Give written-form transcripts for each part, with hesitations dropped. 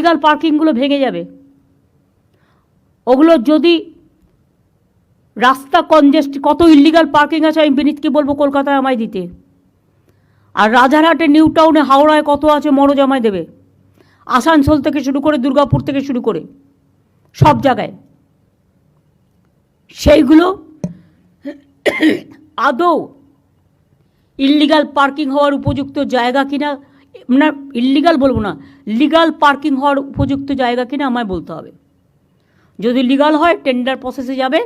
Illegal পার্কিংগুলো ভেঙে যাবে। ওগুলো যদি রাস্তা কনজেস্ট, কত ইল্লিগাল পার্কিং আছে আমি বিনীতকে বলবো কলকাতায় আমায় দিতে। আর রাজারহাটে, নিউ টাউনে, হাওড়ায় কত আছে মরজ আমায় দেবে। আসানসোল থেকে শুরু করে, দুর্গাপুর থেকে শুরু করে সব জায়গায়। সেইগুলো আদৌ ইল্লিগাল পার্কিং হওয়ার উপযুক্ত জায়গা কিনা, না ইল্লিগাল বলবো না, লিগাল পার্কিং হওয়ার উপযুক্ত জায়গা কিনা আমায় বলতে হবে। যদি লিগাল হয় টেন্ডার প্রসেসে যাবে,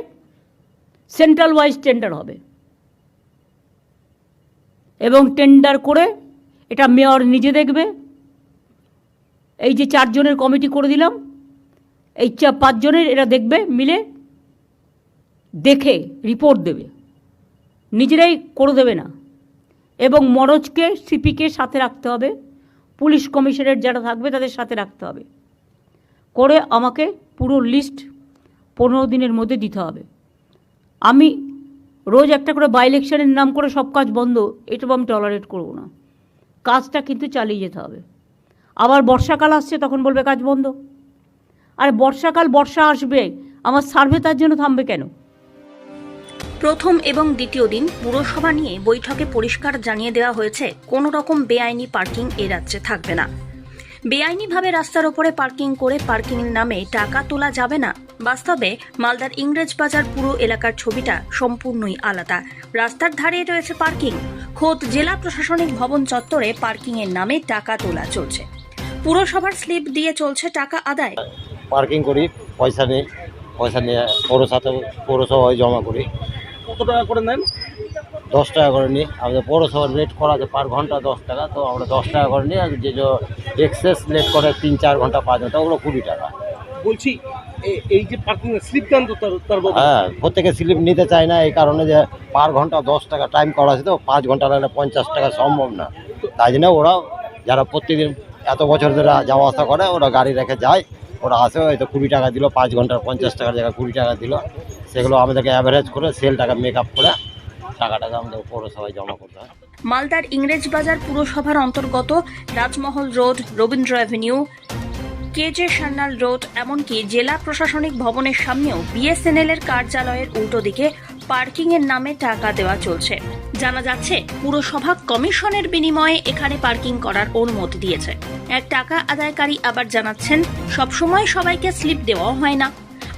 সেন্ট্রাল ওয়াইজ টেন্ডার হবে, এবং টেন্ডার করে এটা মেয়র নিজে দেখবে। এই যে 4 জনের কমিটি করে দিলাম, এই 5 জনের এরা দেখবে, মিলে দেখে রিপোর্ট দেবে, নিজেরাই করে দেবে না। এবং মরজকে, সিপিকে সাথে রাখতে হবে, পুলিশ কমিশনারেট যারা থাকবে তাদের সাথে রাখতে হবে, করে আমাকে পুরো লিস্ট 15 দিনের মধ্যে দিতে হবে। আমি রোজ একটা করে বাই ইলেকশনের নাম করে সব কাজ বন্ধ, এটা আমি টলারেট করব না। কাজটা কিন্তু চালিয়ে যেতে হবে। আবার বর্ষাকাল আসছে, তখন বলবে কাজ বন্ধ। আরে বর্ষাকাল, বর্ষা আসবে, আমার সার্ভে তার জন্য থামবে কেন? প্রথম এবং দ্বিতীয় দিন পুরসভা নিয়ে বৈঠকে পরিষ্কার জানিয়ে দেওয়া হয়েছে কোনো রকম বেআইনি পার্কিং এ রাজ্যে থাকবে না। বেআইনিভাবে রাস্তার ওপরে পার্কিং করে পার্কিংয়ের নামে টাকা তোলা যাবে না। বাস্তবে মালদার ইংরেজবাজার পুরো এলাকার ছবিটা সম্পূর্ণই আলাদা। রাস্তার ধারে রয়েছে পার্কিং, খোদ জেলা প্রশাসনিক ভবন চত্বরে পার্কিংয়ের নামে টাকা তোলা চলছে। পুরসভার স্লিপ দিয়ে চলছে টাকা আদায়। পার্কিং করি, পয়সা নিয়ে পৌরসভায় জমা করি। কত টাকা করে নেন? 10 টাকা করে নিই। আমাদের পৌরসভার রেট করা আছে পার ঘন্টা 10 টাকা, তো আমরা 10 টাকা করে নিই। আর যে এক্সেস লেট করে 3-4 ঘন্টা 5 ঘন্টা, ওগুলো 20 টাকা। বলছি এই যে পার্কিং স্লিপ দেন তো তার বদলে? হ্যাঁ, প্রত্যেকে স্লিপ নিতে চায় না, এই কারণে যে পার ঘন্টা 10 টাকা টাইম করা আছে, তো 5 ঘন্টা লাগলে 50 টাকা সম্ভব না। তাই জন্য ওরা যারা প্রত্যেকদিন এত বছর ধরে যাওয়া আসা করে, ওরা গাড়ি রেখে যায়, ওরা আসে, হয়তো 20 টাকা দিল, 5 ঘন্টার 50 টাকার জায়গায় 20 টাকা দিল। সেগুলো আমাদেরকে অ্যাভারেজ করে সেল টাকা মেক আপ করে টাকাটা আমাদের পৌরসভায় জমা করতে হয়। মালদার ইংরেজবাজার পুরসভার অন্তর্গত রাজমহল road, Rabindra avenue, কেজে Sanyal road, এমনকি জেলা প্রশাসনিক ভবনের সামনেও বিএসএনএল এর কার্যালয়ের উল্টো দিকে পার্কিং এর নামে টাকা দেওয়া চলছে। জানা যাচ্ছে পুরসভা কমিশনের বিনিময়ে এখানে পার্কিং করার অনুমতি দিয়েছে। এক টাকা আদায়কারী আবার জানাচ্ছেন সবসময় সবাইকে স্লিপ দেওয়া হয় না।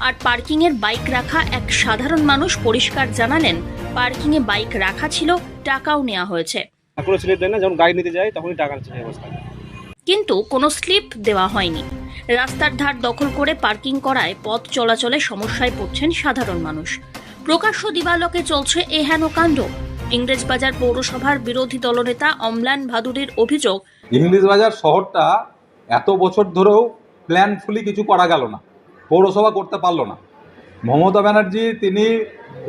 আর পার্কিং এর বাইক রাখা এক সাধারণ মানুষ পরিষ্কার জানালেন পার্কিং এ বাইক রাখা ছিল, টাকাও নেওয়া হয়েছে। এখনো স্লিপ দেন না? যখন গাড়ি নিতে যায় তখনই টাকা নিচ্ছে অবস্থা, কিন্তু কোনো স্লিপ দেওয়া হয়নি। রাস্তার ধার দখল করে পার্কিং করায় পথ চলাচলে সমস্যায় পড়ছেন সাধারণ মানুষ। প্রকাশ্য দিবালোকে চলছে এ হেন কাণ্ড। ইংরেজবাজার পৌরসভার বিরোধী দলনেতা অম্লান ভাদুড়ির অভিযোগ, ইংরেজবাজার শহরটা এত বছর ধরেও প্ল্যানফুলি কিছু করা গেল না, পৌরসভা করতে পারলো না। মমতা ব্যানার্জি তিনি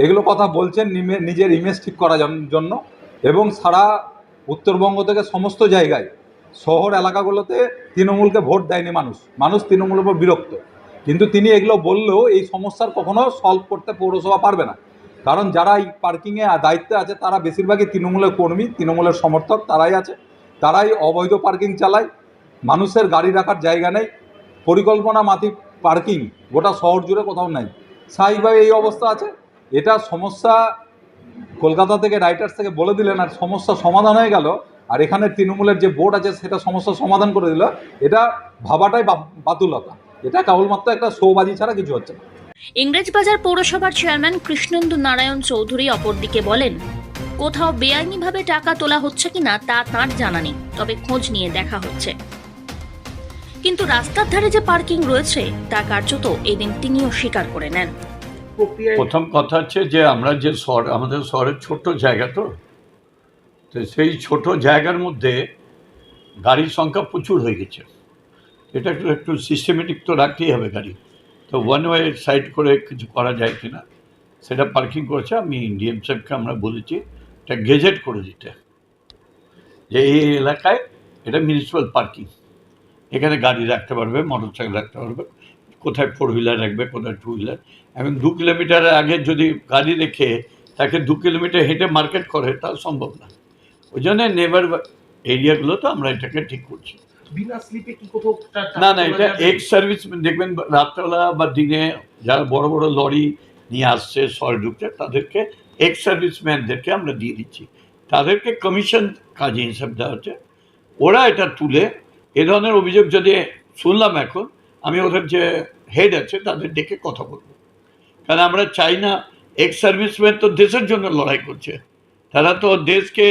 এগুলো কথা বলছেন নিজের ইমেজ ঠিক করার জন্য, এবং সারা উত্তরবঙ্গ থেকে সমস্ত জায়গায় শহর এলাকাগুলোতে তৃণমূলকে ভোট দেয়নি মানুষ তৃণমূলের উপর বিরক্ত। কিন্তু তিনি এগুলো বললেও এই সমস্যার কখনো সলভ করতে পৌরসভা পারবে না, কারণ যারা এই পার্কিংয়ে দায়িত্বে আছে তারা বেশিরভাগই তৃণমূলের কর্মী, তৃণমূলের সমর্থক তারাই আছে, তারাই অবৈধ পার্কিং চালায়। মানুষের গাড়ি রাখার জায়গা নেই, পরিকল্পনা মাফিক পার্কিং গোটা শহর জুড়ে কোথাও নাই। স্বাভাবিকভাবে এই অবস্থা আছে। এটা সমস্যা কলকাতা থেকে রাইটার্স থেকে বলে দিলেন, আর সমস্যা সমাধান হয়ে গেল। আর এখানে তৃণমূলের যে বোর্ড আছে সেটা সমস্যা সমাধান করে দিল। এটা ভাবাটাই বাতুলতা, এটা কেবলমাত্র একটা শোবাজি ছাড়া কিছু হচ্ছে না। ইংরেজবাজার পৌরসভার চেয়ারম্যান কৃষ্ণেন্দু নারায়ণ চৌধুরী অপরদিকে বলেন, কোথাও বেআইনিভাবে টাকা তোলা হচ্ছে কিনা তা তাঁর জানা নেই, তবে খোঁজ নিয়ে দেখা হচ্ছে। কিন্তু রাস্তার ধারে যে পার্কিং রয়েছে তা কার্যত এদিন তিনিও স্বীকার করে নেন। প্রথম কথা হচ্ছে যে আমরা যে শহর, আমাদের শহরের ছোট্ট জায়গা, তো সেই ছোট জায়গার মধ্যে গাড়ির সংখ্যা প্রচুর হয়ে গেছে। এটা একটু সিস্টেমেটিক তো রাখতেই হবে গাড়ি, তো ওয়ান ওয়ে সাইড করে কিছু করা যায় কিনা সেটা পার্কিং করেছে। আমি ডিএম সাহেবকে আমরা বলেছি এটা গেজেট করে দিতে, যে এই এলাকায় এটা মিউনিসিপ্যাল পার্কিং, এখানে গাড়ি রাখতে পারবে, মোটর সাইকেল রাখতে পারবে, কোথায় 4 হুইলার রাখবে, কোথায় 2 হুইলার। এখন 2 কিলোমিটার আগে যদি গাড়ি রেখে তাকে 2 কিলোমিটার হেঁটে মার্কেট করে তা সম্ভব না। ওই জন্য নেবার এরিয়াগুলো তো আমরা এটাকে ঠিক করছি। বিনা স্লিপে কি কোথাও না না, এটা এক্স সার্ভিসম্যান দেখবেন রাত্রেবেলা বা দিনে যারা বড় বড় লরি নিয়ে আসছে শহরে ঢুকছে তাদেরকে এক্স সার্ভিসম্যানদেরকে আমরা দিয়ে দিচ্ছি, তাদেরকে কমিশন কাজে হিসাব দেওয়া হচ্ছে। ওরা এটা তুলে এ ধরনের অভিযোগ যদি শুনলাম এখন, আমি ওদের যে হেড আছে তাদের ডেকে কথা বলবো, কারণ আমরা চাই না, এক্স সার্ভিসম্যান তো দেশের জন্য লড়াই করছে, তারা তো দেশকে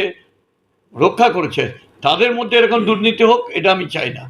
রক্ষা করেছে, তাদের মধ্যে এরকম দুর্নীতি হোক এটা আমি চাই না।